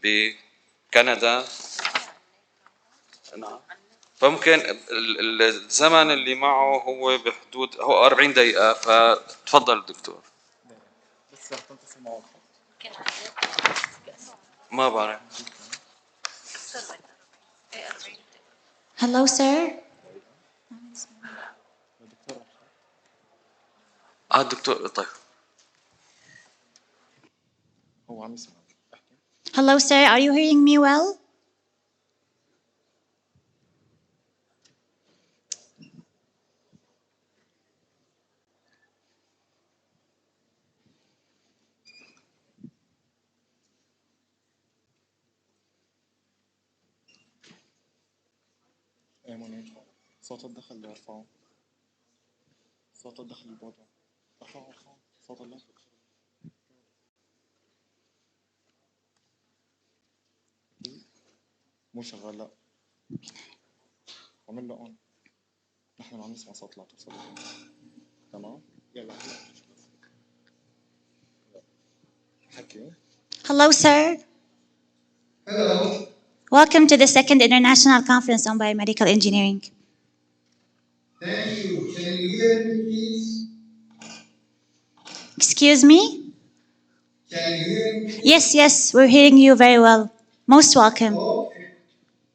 بكندا. نعم. فممكن الزمن اللي معه هو بحدود 40 دقيقة، فتفضل الدكتور. بس رح تنتصل معه ما بعرف. Hello, sir. الدكتور طيب. هو عم يسمع. Hello, sir. Are you hearing me well? صوت الدخل ارفعه. صوت الدخل البوضع. ارفعه صوت اللفظ. مو شغال لا. عمل له اون. نحن عم نسمع صوت لا توصل. تمام؟ يلا حكي. Hello, sir. Hello. Welcome to the second International Conference on Biomedical Engineering. Thank you. Can you hear me, please? Excuse me? Can you hear me? Yes, we're hearing you very well. Most welcome. Okay.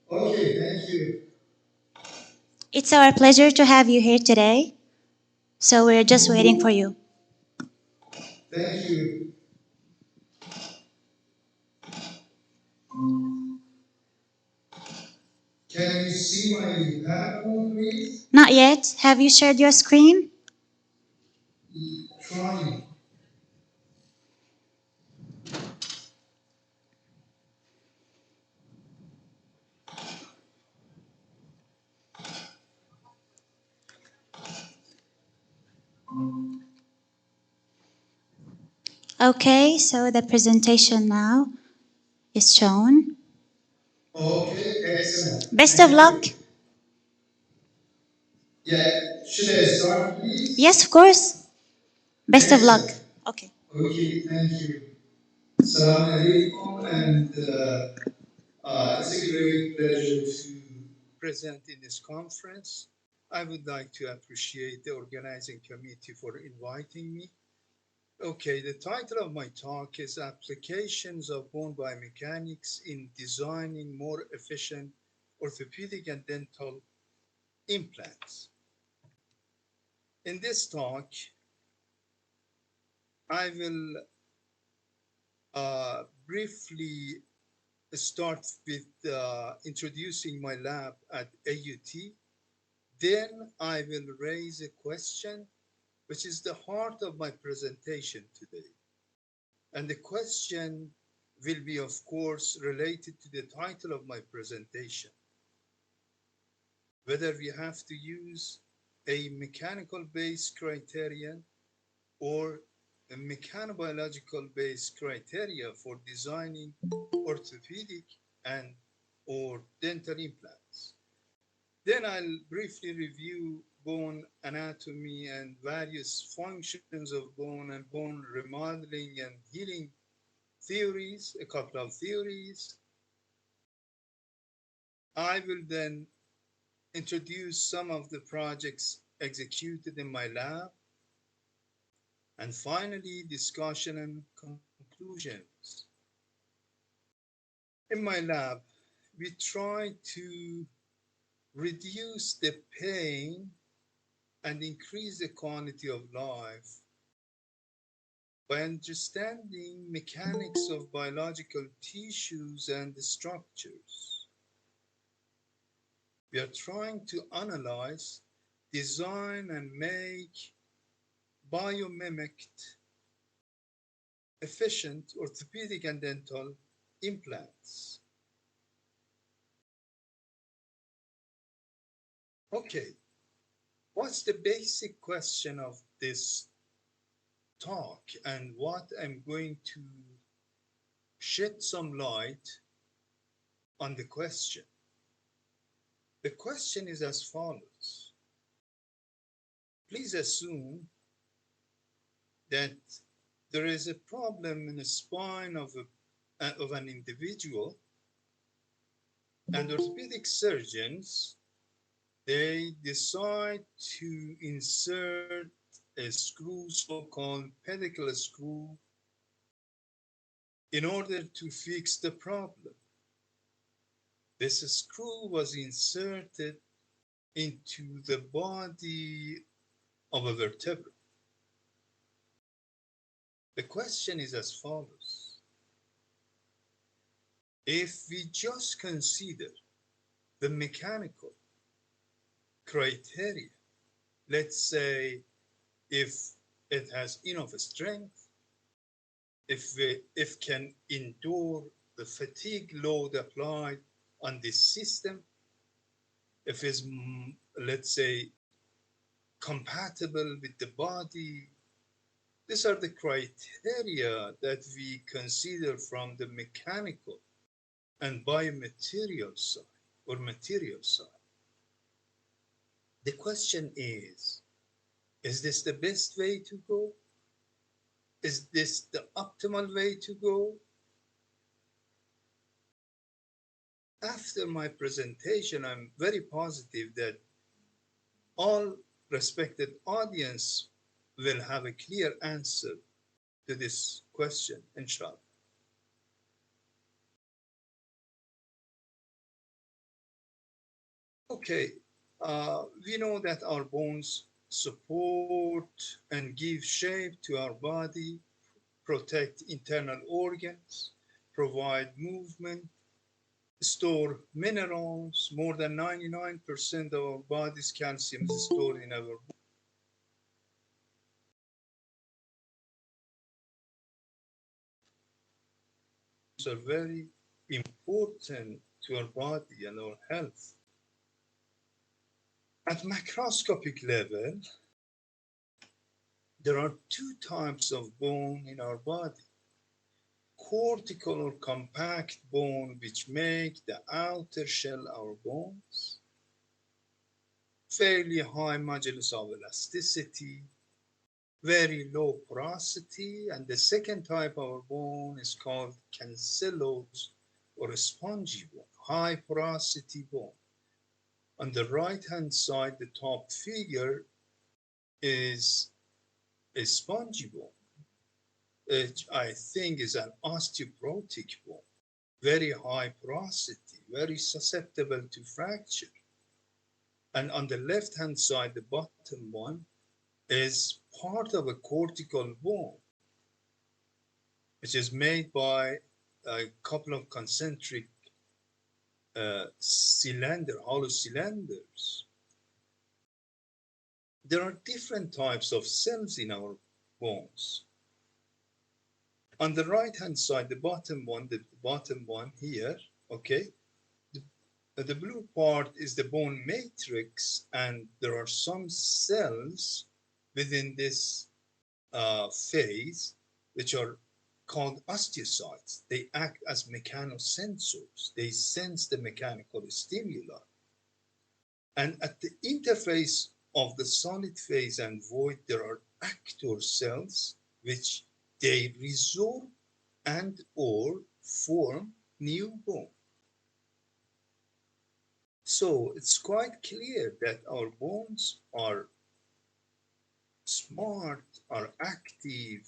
Okay, thank you. It's our pleasure to have you here today. So we're just waiting for you. Thank you. Can you see my PowerPoint, please? Not yet. Have you shared your screen? Trying. Okay, so the presentation now is shown. Okay, excellent. Best of luck. Yeah, should I start, please? Yes, of course. Best of luck. Okay. Okay, thank you. Assalamu alaikum, and it's a great pleasure to present in this conference. I would like to appreciate the organizing committee for inviting me. Okay, the title of my talk is Applications of Bone Biomechanics in Designing More Efficient Orthopedic and Dental Implants. In this talk, I will briefly start with introducing my lab at AUT. Then I will raise a question, which is the heart of my presentation today. And the question will be, of course, related to the title of my presentation. Whether we have to use a mechanical-based criterion or a mechanobiological-based criteria for designing orthopedic and or dental implants. Then I'll briefly review bone anatomy and various functions of bone and bone remodeling and healing theories, a couple of theories. I will then introduce some of the projects executed in my lab. And finally, discussion and conclusions. In my lab, we try to reduce the pain and increase the quality of life by understanding mechanics of biological tissues and structures. We are trying to analyze, design, and make biomimicked, efficient orthopedic and dental implants. Okay, what's the basic question of this talk and what I'm going to shed some light on the question? The question is as follows. Please assume that there is a problem in the spine of a of an individual, and orthopedic surgeons, they decide to insert a screw, so-called pedicle screw, in order to fix the problem. This screw was inserted into the body of a vertebra. The question is as follows. If we just consider the mechanical criteria, let's say if it has enough strength, if can endure the fatigue load applied on this system, if it's, let's say, compatible with the body. These are the criteria that we consider from the mechanical and biomaterial side or material side. The question is this the best way to go? Is this the optimal way to go? After my presentation, I'm very positive that all respected audience will have a clear answer to this question, inshallah. Okay, we know that our bones support and give shape to our body, protect internal organs, provide movement, store minerals. More than 99% of our body's calcium is stored in our bones. Are very important to our body and our health. At macroscopic level, there are two types of bone in our body. Cortical or compact bone, which make the outer shell our bones, fairly high modulus of elasticity, very low porosity, and the second type of bone is called cancellose or a spongy bone, high porosity bone. On the right-hand side, the top figure is a spongy bone, which I think is an osteoporotic bone, very high porosity, very susceptible to fracture. And on the left-hand side, the bottom one is part of a cortical bone, which is made by a couple of concentric hollow cylinders. There are different types of cells in our bones. On the right-hand side, the bottom one here, okay, the blue part is the bone matrix, and there are some cells within this phase which are called osteocytes. They act as mechanosensors. They sense the mechanical stimuli. And at the interface of the solid phase and void, there are actor cells which they resorb and or form new bone. So it's quite clear that our bones are smart, are active,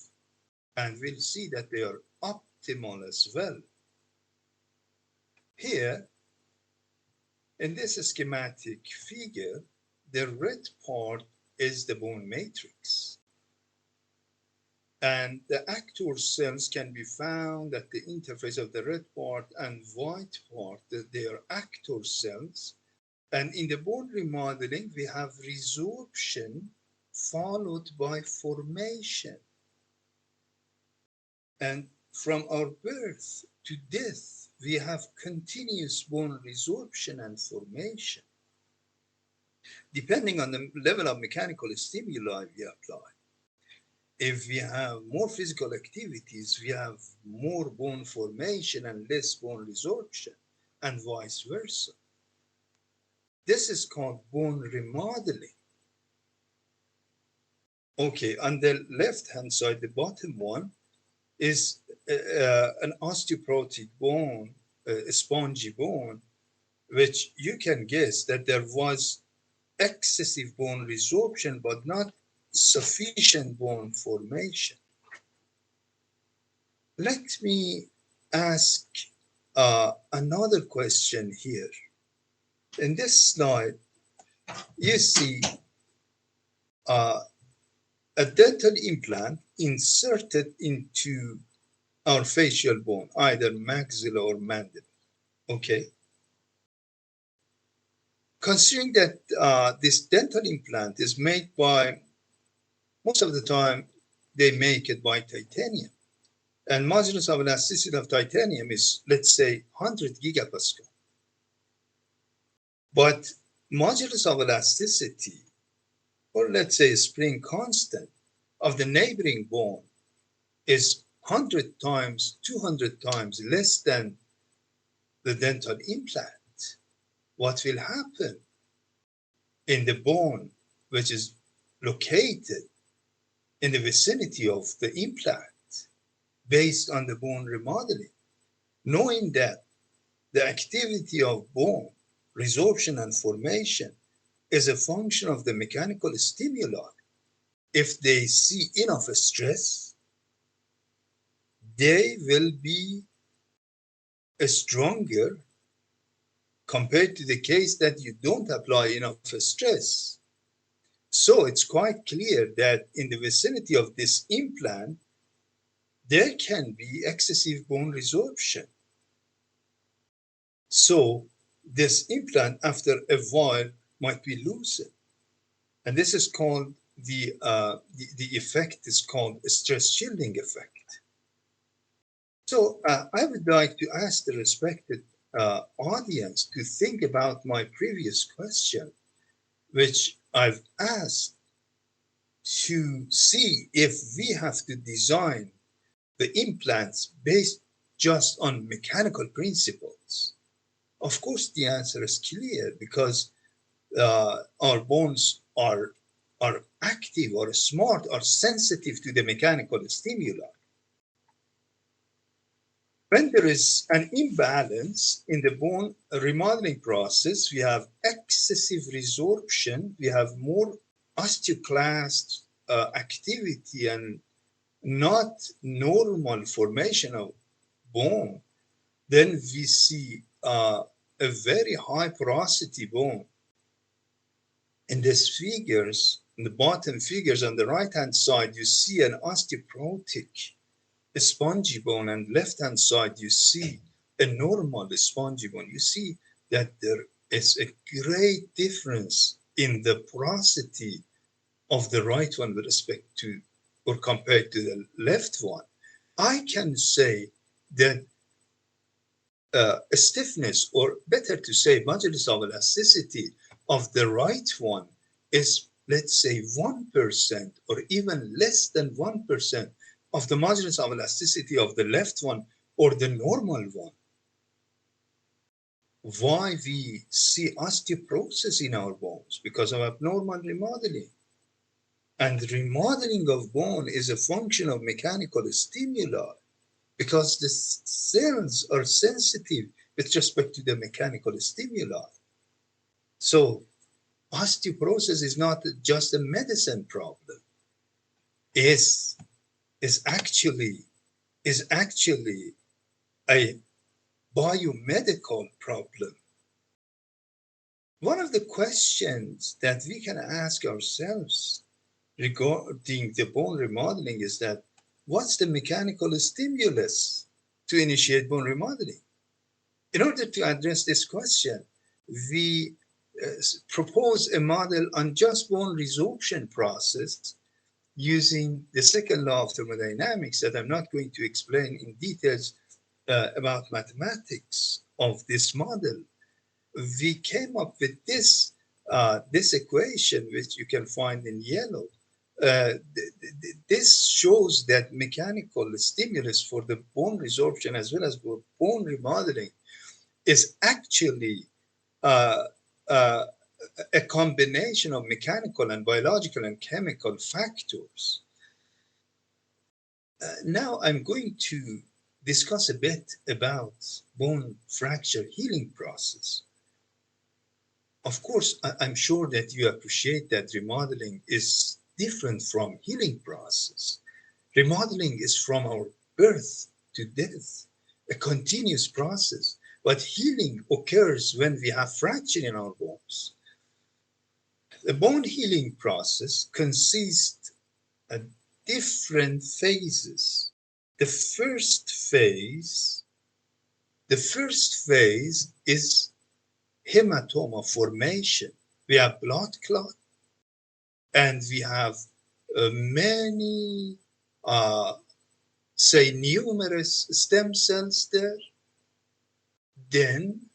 and we'll see that they are optimal as well. Here, in this schematic figure, the red part is the bone matrix. And the actor cells can be found at the interface of the red part and white part. They are actor cells. And in the bone remodeling, we have resorption followed by formation. And from our birth to death, we have continuous bone resorption and formation, depending on the level of mechanical stimuli we apply. If we have more physical activities, we have more bone formation and less bone resorption, and vice versa. This is called bone remodeling. Okay, on the left-hand side, the bottom one is an osteoporotic bone, a spongy bone, which you can guess that there was excessive bone resorption, but not sufficient bone formation. Let me ask another question here. In this slide, you see a dental implant inserted into our facial bone, either maxilla or mandible. Okay. Considering that this dental implant is made by, most of the time, they make it by titanium. And modulus of elasticity of titanium is, let's say, 100 gigapascal. But modulus of elasticity, or let's say spring constant, of the neighboring bone is 100 times, 200 times less than the dental implant. What will happen in the bone which is located in the vicinity of the implant based on the bone remodeling, knowing that the activity of bone resorption and formation is a function of the mechanical stimuli. If they see enough stress, they will be stronger compared to the case that you don't apply enough stress. So it's quite clear that in the vicinity of this implant, there can be excessive bone resorption. So this implant, after a while, might be loosened. And this is called, the effect is called a stress shielding effect. So I would like to ask the respected audience to think about my previous question, which I've asked to see if we have to design the implants based just on mechanical principles. Of course, the answer is clear, because our bones are active or smart or sensitive to the mechanical stimuli. When there is an imbalance in the bone remodeling process, we have excessive resorption, we have more osteoclast activity and not normal formation of bone, then we see a very high porosity bone. In these figures, in the bottom figures on the right-hand side, you see an osteoporotic spongy bone, and left-hand side, you see a normal spongy bone. You see that there is a great difference in the porosity of the right one with respect to, or compared to the left one. I can say that a stiffness, or better to say modulus of elasticity of the right one is, let's say, 1% or even less than 1% of the modulus of elasticity of the left one or the normal one. Why we see osteoporosis in our bones? Because of abnormal remodeling. And remodeling of bone is a function of mechanical stimuli, because the cells are sensitive with respect to the mechanical stimuli. So osteoporosis is not just a medicine problem. Is actually a biomedical problem. One of the questions that we can ask ourselves regarding the bone remodeling is that, what's the mechanical stimulus to initiate bone remodeling? In order to address this question, we propose a model on just bone resorption process using the second law of thermodynamics that I'm not going to explain in details about mathematics of this model. We came up with this equation, which you can find in yellow. This shows that mechanical stimulus for the bone resorption as well as for bone remodeling is actually a combination of mechanical and biological and chemical factors. Now I'm going to discuss a bit about bone fracture healing process. Of course, I'm sure that you appreciate that remodeling is different from healing process. Remodeling is from our birth to death, a continuous process. But healing occurs when we have fracture in our bones. The bone healing process consists of different phases. The first phase is hematoma formation. We have blood clot, and we have many, numerous stem cells there. Then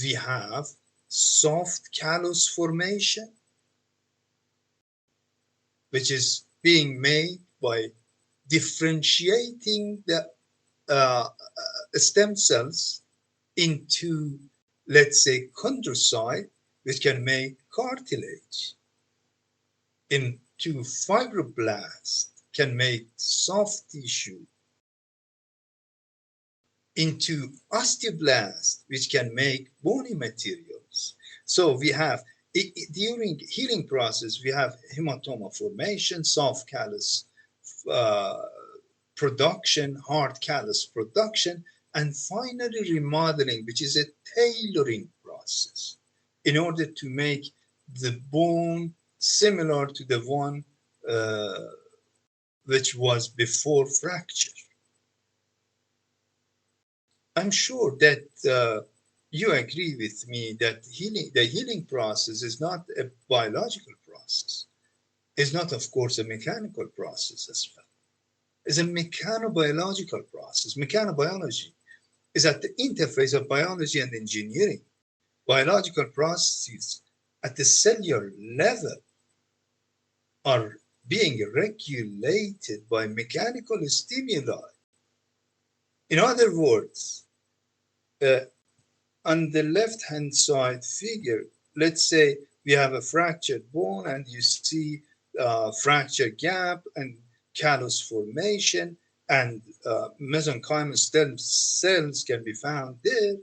we have soft callus formation, which is being made by differentiating the stem cells into, let's say, chondrocyte, which can make cartilage, into fibroblast, can make soft tissue, into osteoblast, which can make bony materials. So we have, during healing process, we have hematoma formation, soft callus production, hard callus production, and finally remodeling, which is a tailoring process in order to make the bone similar to the one which was before fracture. I'm sure that you agree with me that the healing process is not a biological process. It's not, of course, a mechanical process as well. It's a mechanobiological process. Mechanobiology is at the interface of biology and engineering. Biological processes at the cellular level are being regulated by mechanical stimuli. In other words, on the left-hand side figure, let's say we have a fractured bone and you see fracture gap and callus formation, and mesenchymal stem cells can be found there.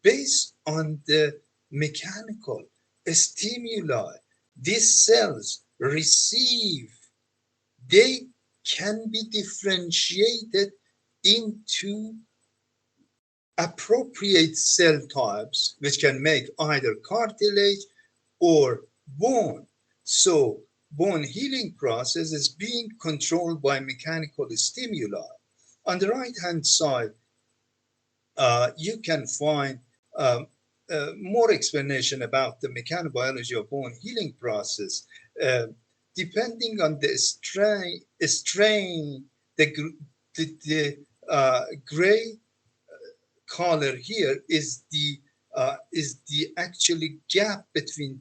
Based on the mechanical stimuli these cells receive, they can be differentiated into appropriate cell types, which can make either cartilage or bone. So bone healing process is being controlled by mechanical stimuli. On the right-hand side, you can find more explanation about the mechanobiology of bone healing process. Depending on the strain, the gray color here is the actually gap between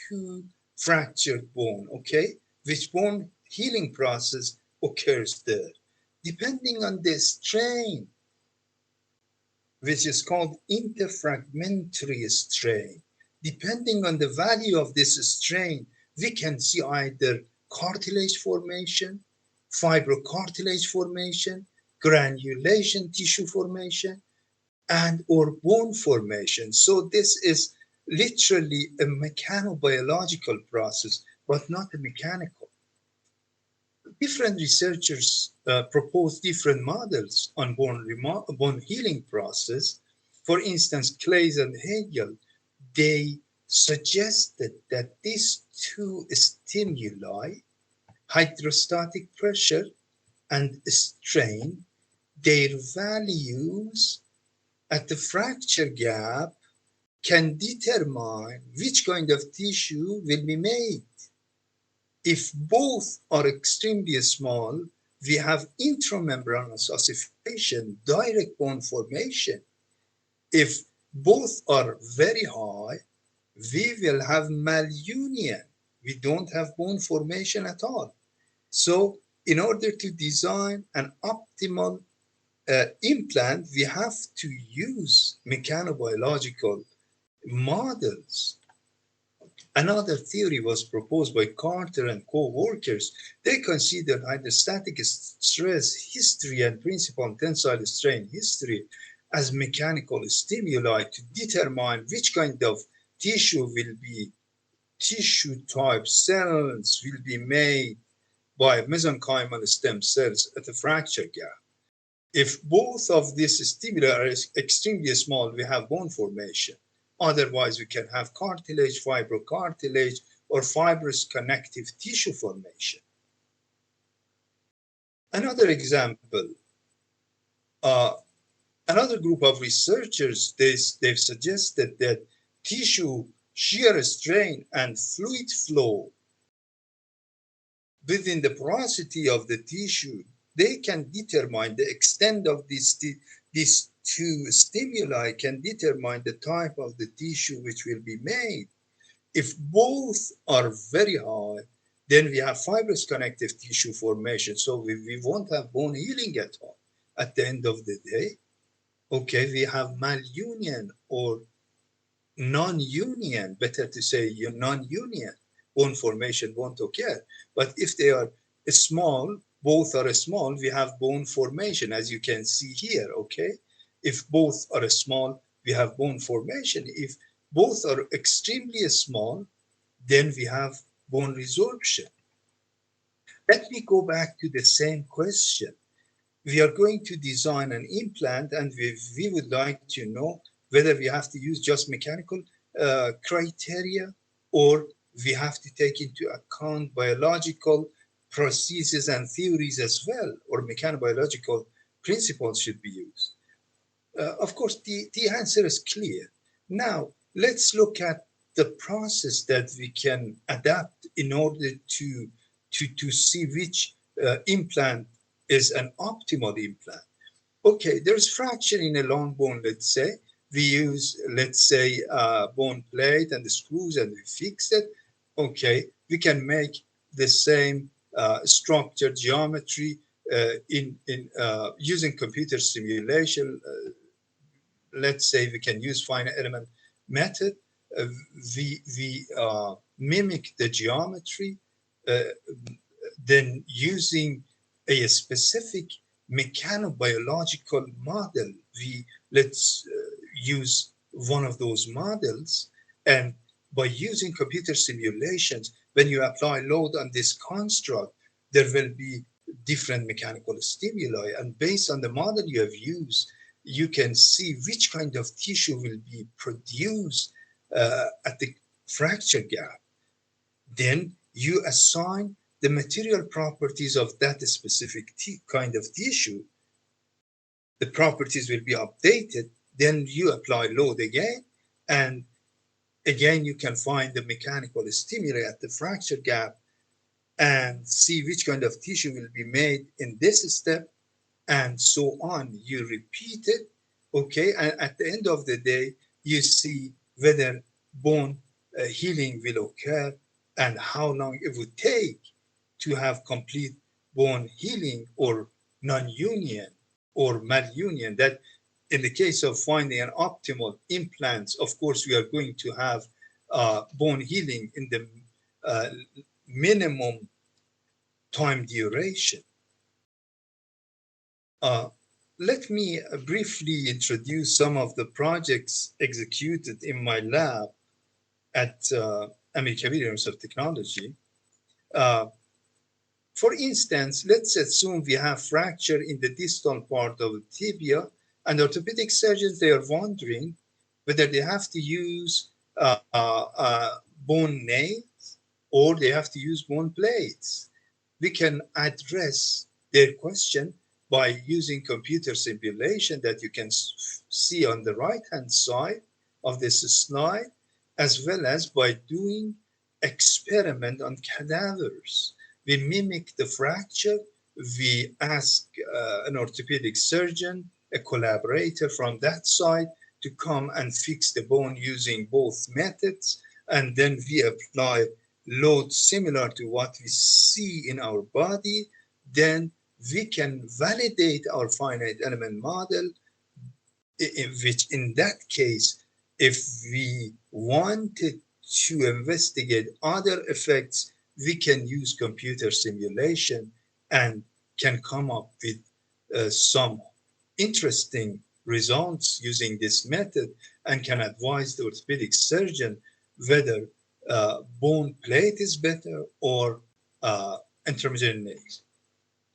two fractured bone, okay? Which bone healing process occurs there. Depending on the strain, which is called interfragmentary strain, depending on the value of this strain, we can see either cartilage formation, fibrocartilage formation, granulation tissue formation, and or bone formation. So this is literally a mechanobiological process, but not a mechanical. Different researchers propose different models on bone healing process. For instance, Clays and Hegel, they suggested that these two stimuli, hydrostatic pressure and strain, their values at the fracture gap can determine which kind of tissue will be made. If both are extremely small, we have intramembranous ossification, direct bone formation. If both are very high, we will have malunion. We don't have bone formation at all. So in order to design an optimal implant, we have to use mechanobiological models. Another theory was proposed by Carter and co-workers. They considered hydrostatic stress history and principal tensile strain history as mechanical stimuli to determine which kind of tissue type cells will be made by mesenchymal stem cells at the fracture gap. If both of these stimuli are extremely small, we have bone formation. Otherwise, we can have cartilage, fibrocartilage, or fibrous connective tissue formation. Another example, another group of researchers, they've suggested that tissue shear strain and fluid flow within the porosity of the tissue, they can determine the extent of these two stimuli can determine the type of the tissue which will be made. If both are very high, then we have fibrous connective tissue formation. So we won't have bone healing at all. At the end of the day, okay, we have malunion or non-union, better to say non-union. Bone formation won't occur. But if they are small, both are small, we have bone formation, as you can see here, okay? If both are small, we have bone formation. If both are extremely small, then we have bone resorption. Let me go back to the same question. We are going to design an implant, and we would like to know whether we have to use just mechanical criteria, or we have to take into account biological processes and theories as well, or mechanobiological principles should be used. Of course, the answer is clear. Now, let's look at the process that we can adapt in order to see which implant is an optimal implant. Okay, there's fracture in a long bone, let's say. We use, let's say, a bone plate and the screws and we fix it. Okay, we can make the same structure, geometry in using computer simulation. Let's say we can use finite element method. We mimic the geometry, then using a specific mechanobiological model. Let's use one of those models, and by using computer simulations, when you apply load on this construct, there will be different mechanical stimuli, and based on the model you have used, you can see which kind of tissue will be produced at the fracture gap. Then you assign the material properties of that specific kind of tissue. The properties will be updated. Then you apply load again, and again you can find the mechanical stimuli at the fracture gap and see which kind of tissue will be made in this step, and so on. You repeat it, okay, and at the end of the day, you see whether bone healing will occur and how long it would take to have complete bone healing or non-union or malunion. That in the case of finding an optimal implants, of course, we are going to have bone healing in the minimum time duration. Let me briefly introduce some of the projects executed in my lab at American University of Technology. For instance, let's assume we have fracture in the distal part of the tibia, and orthopedic surgeons, they are wondering whether they have to use bone nails or they have to use bone plates. We can address their question by using computer simulation that you can see on the right-hand side of this slide, as well as by doing experiment on cadavers. We mimic the fracture. We ask an orthopedic surgeon, a collaborator from that side, to come and fix the bone using both methods. And then we apply load similar to what we see in our body. Then we can validate our finite element model, which in that case, if we wanted to investigate other effects, we can use computer simulation and can come up with some interesting results using this method and can advise the orthopedic surgeon whether bone plate is better or intermediate nails.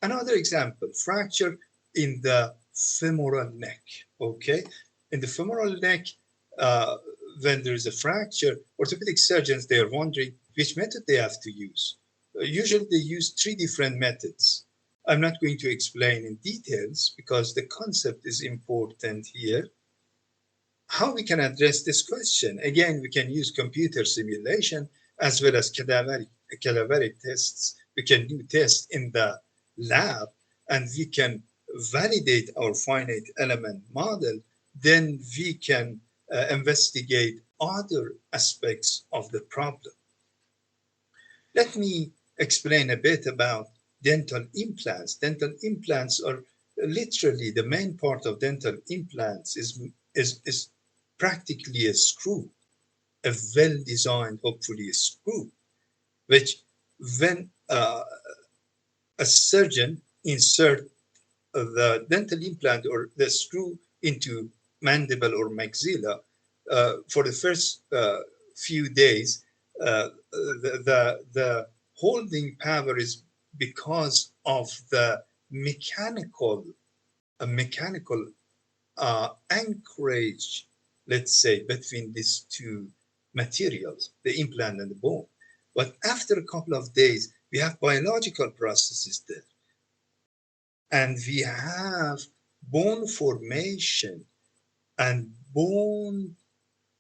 Another example, fracture in the femoral neck, okay? In the femoral neck, when there is a fracture, orthopedic surgeons, they are wondering which method they have to use. Usually they use 3 different methods. I'm not going to explain in details because the concept is important here. How we can address this question? Again, we can use computer simulation as well as cadaveric tests. We can do tests in the lab and we can validate our finite element model. Then we can investigate other aspects of the problem. Let me explain a bit about dental implants. Dental implants are literally the main part of dental implants is practically a screw, a well-designed, hopefully a screw, which when a surgeon insert the dental implant or the screw into mandible or maxilla, for the first few days, the holding power is because of the mechanical anchorage, let's say, between these 2 materials, the implant and the bone. But after a couple of days, we have biological processes there. And we have bone formation and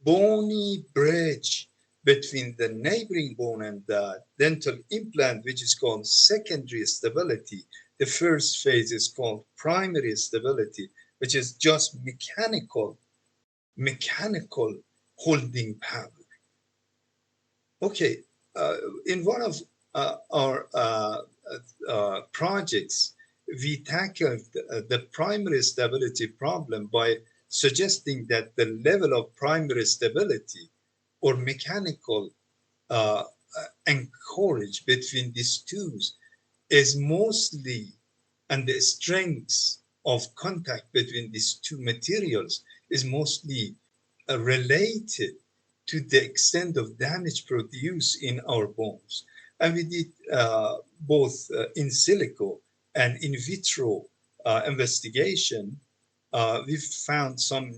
bony bridge between the neighboring bone and the dental implant, which is called secondary stability. The first phase is called primary stability, which is just mechanical holding power. Okay, in one of our projects, we tackled the primary stability problem by suggesting that the level of primary stability or mechanical anchorage between these tools is mostly, and the strength of contact between these 2 materials is mostly related to the extent of damage produced in our bones. And we did both in silico and in vitro investigation. We've found some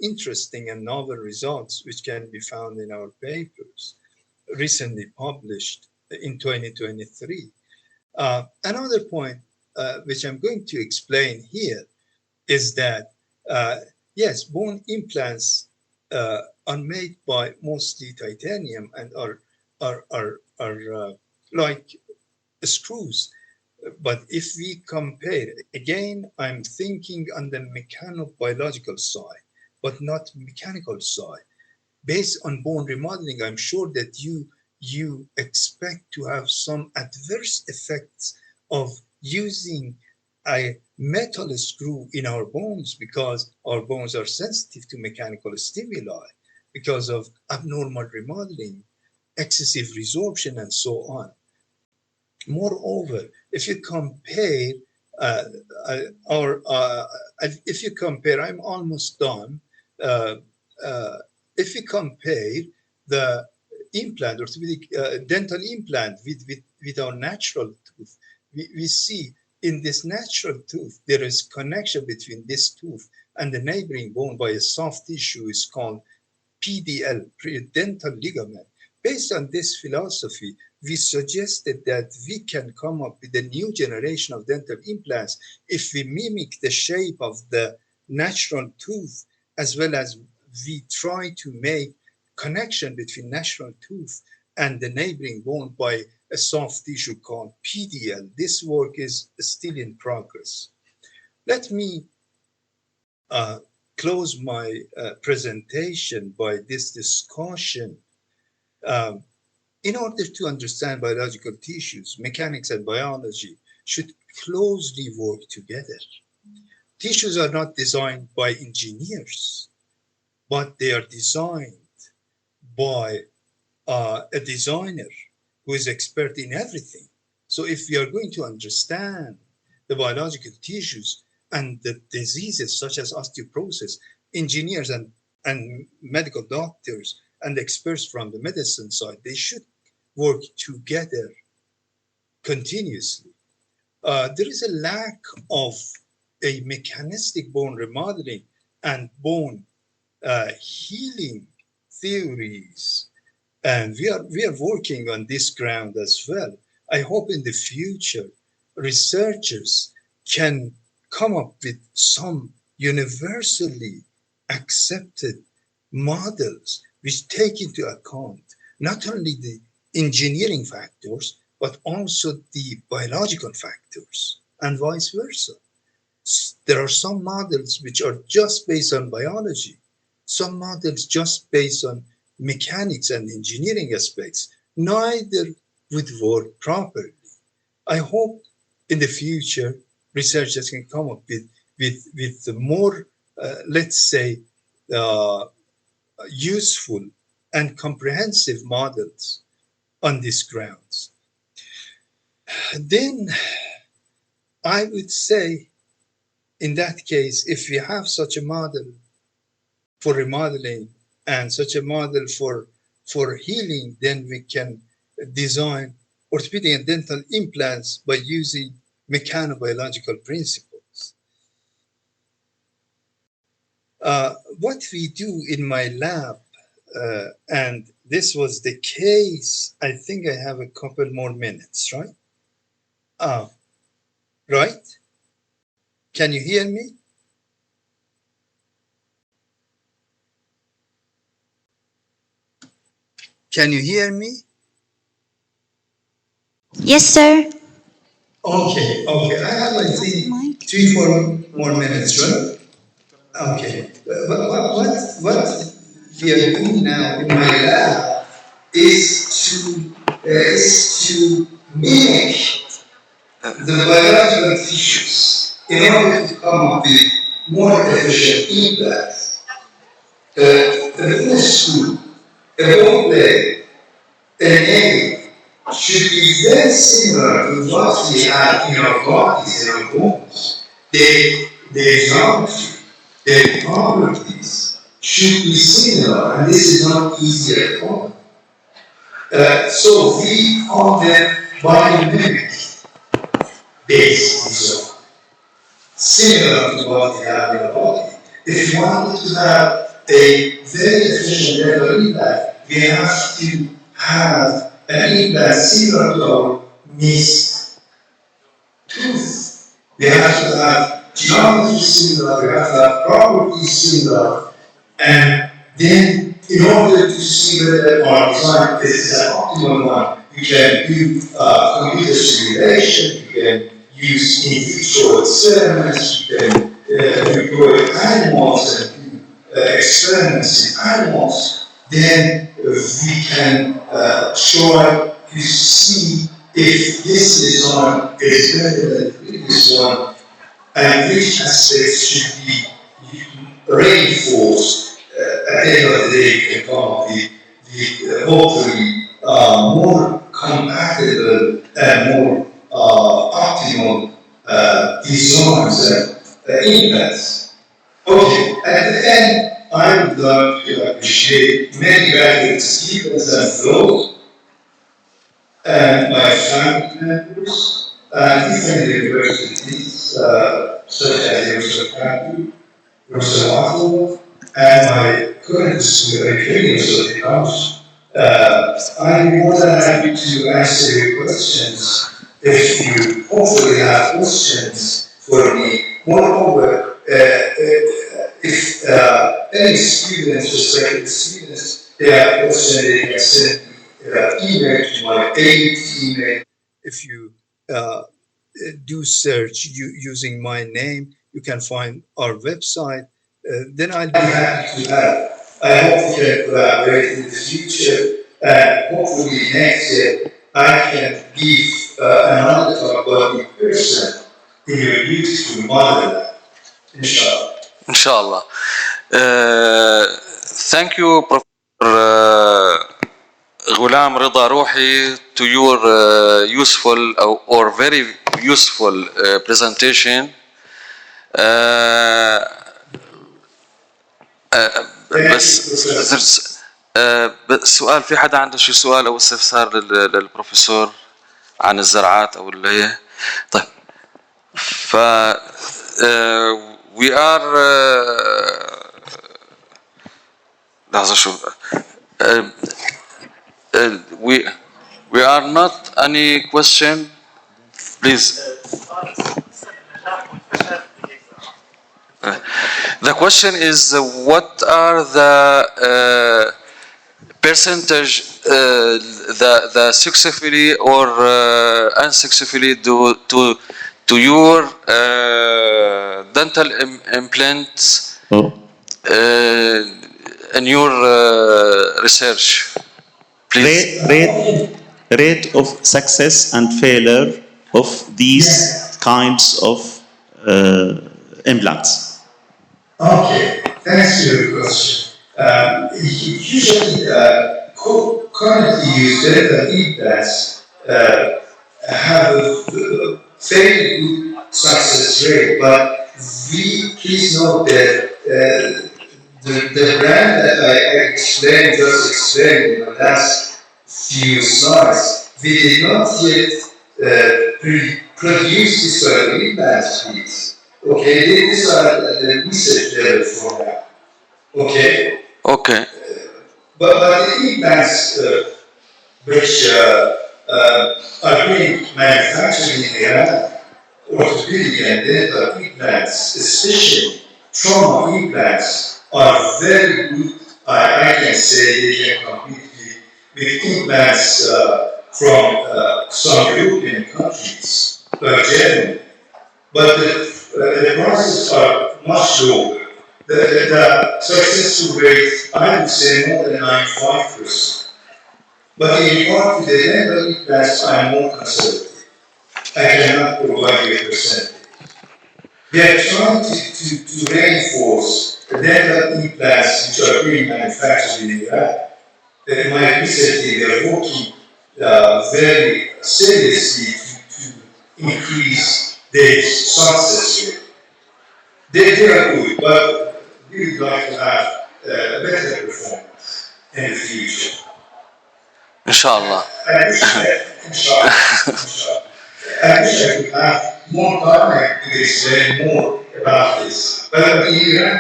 interesting and novel results which can be found in our papers recently published in 2023. Another point which I'm going to explain here is that yes, bone implants are made by mostly titanium and are like screws. But if we compare, again, I'm thinking on the mechanobiological side, but not mechanical side. Based on bone remodeling, I'm sure that you expect to have some adverse effects of using a metal screw in our bones because our bones are sensitive to mechanical stimuli because of abnormal remodeling, excessive resorption, and so on. Moreover, if you compare I'm almost done. If you compare the implant, orthopedic dental implant with our natural tooth, we see in this natural tooth, there is connection between this tooth and the neighboring bone by a soft tissue is called PDL, periodontal ligament. Based on this philosophy, we suggested that we can come up with a new generation of dental implants if we mimic the shape of the natural tooth, as well as we try to make connection between natural tooth and the neighboring bone by a soft tissue called PDL. This work is still in progress. Let me close my presentation by this discussion. In order to understand biological tissues, mechanics and biology should closely work together. Tissues are not designed by engineers, but they are designed by a designer who is expert in everything. So if we are going to understand the biological tissues and the diseases such as osteoporosis, engineers and medical doctors and experts from the medicine side, they should work together continuously. There is a lack of a mechanistic bone remodeling and bone healing theories, and we are working on this ground as well. I hope in the future researchers can come up with some universally accepted models which take into account not only the engineering factors but also the biological factors and vice versa. There are some models which are just based on biology, some models just based on mechanics and engineering aspects. Neither would work properly. I hope in the future researchers can come up with more, let's say, useful and comprehensive models on these grounds. Then I would say, in that case, if we have such a model for remodeling and such a model for healing, then we can design orthopedic and dental implants by using mechanobiological principles. What we do in my lab, and this was the case, I think I have a couple more minutes, right? Right? Can you hear me? Can you hear me? Yes, sir. Okay. I have, I think, 3-4 more minutes, right? Okay. What we are doing now in my lab is to mimic the biological tissues in order to come up with more efficient implants. In a school, a bone leg, an egg should be very similar to what we have in our bodies and our bones. The geometry, the properties should be similar, and this is not easy at all. So we call them biomechanics based design, similar to what we have in our body. If you wanted to have a very efficient dental implant, we have to have an implant similar to our missed tooth. We have to have geometry similar, we have to have properties similar, and then in order to see whether our design is an optimal one, we can do computer simulation, we can use in vitro experiments, we can employ animals and do experiments in animals. Then we can try to see if this design is better than the previous one and which aspects should be reinforced. At the end of the day, you can come up with hopefully more compatible and more optimal designs and implants. Okay, at the end, I would like to appreciate many graduate students and fellows and my family members and different universities such as the University of Kansas, University of Ottawa, and my current student at the University of Kansas. I'm more than happy to answer your questions if you hopefully have questions for me. Moreover, if any students, prospective students, they have questions, they can send email to my email. If you do search using my name, you can find our website. Then I'll be happy to help. I hope we can collaborate in the future, and hopefully next year I can give another talk about in person in your beautiful motherland. Inshallah. إن شاء الله. Thank you, Professor غلام رضا روحي to your useful or very useful presentation. بس سؤال، في حدا عنده شي سؤال او استفسار للبروفيسور عن الزراعات او اللي هي؟ طيب ف we are لحظة شو we are not any question please. The question is what are the percentage the successfully or unsuccessfully to your dental implants in your research, please. Rate of success and failure of these kinds of implants. Okay, thanks for your question. Usually, currently used dental implants have a fairly good success rate, but please note that the brand that I just explained in the last few slides, we did not yet produce this sort of implants, please. Okay, these are the research level for now. Okay. Okay. But the implants which are being manufactured in Iran, orthopedic and dental implants, especially trauma implants, are very good. I can say they can compete with implants from some European countries, like Germany. But the prices are much lower. The success rate, I would say, more than 95%. But in regard to the dental implants, I'm more conservative. I cannot provide you a percentage. We are trying to reinforce the dental implants which are being manufactured in Iran. My research team, they are working very seriously to increase their success rate. They are good, but we would like to have better performance in the future. Inshallah. I wish I could have more time to explain more about this. But in Iran,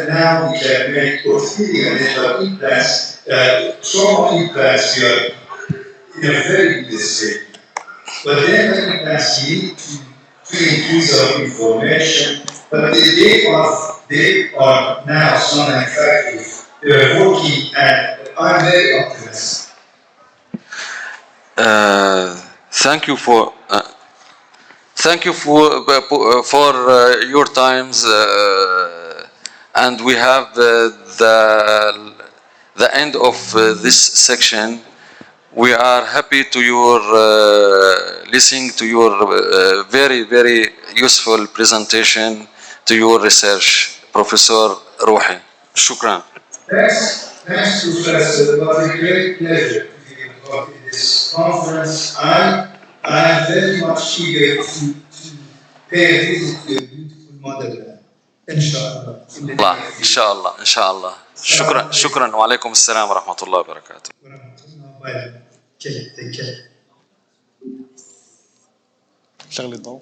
now we can make orthopedic and dental implants, trauma implants, we are in a very good state. But dental implants, we need to increase our information. But they are now some manufacturers. They are working, and I'm very optimistic. Thank you for your times, and we have the end of this section. We are happy to your listening to your very useful presentation to your research, Professor Rohi. Shukran. Thanks, Professor. It was a great pleasure to be involved in this conference. I am very much eager to pay a visit to your beautiful motherland. Inshallah. إن شاء الله. شكرا وعليكم السلام ورحمة الله وبركاته. شغل الضوء.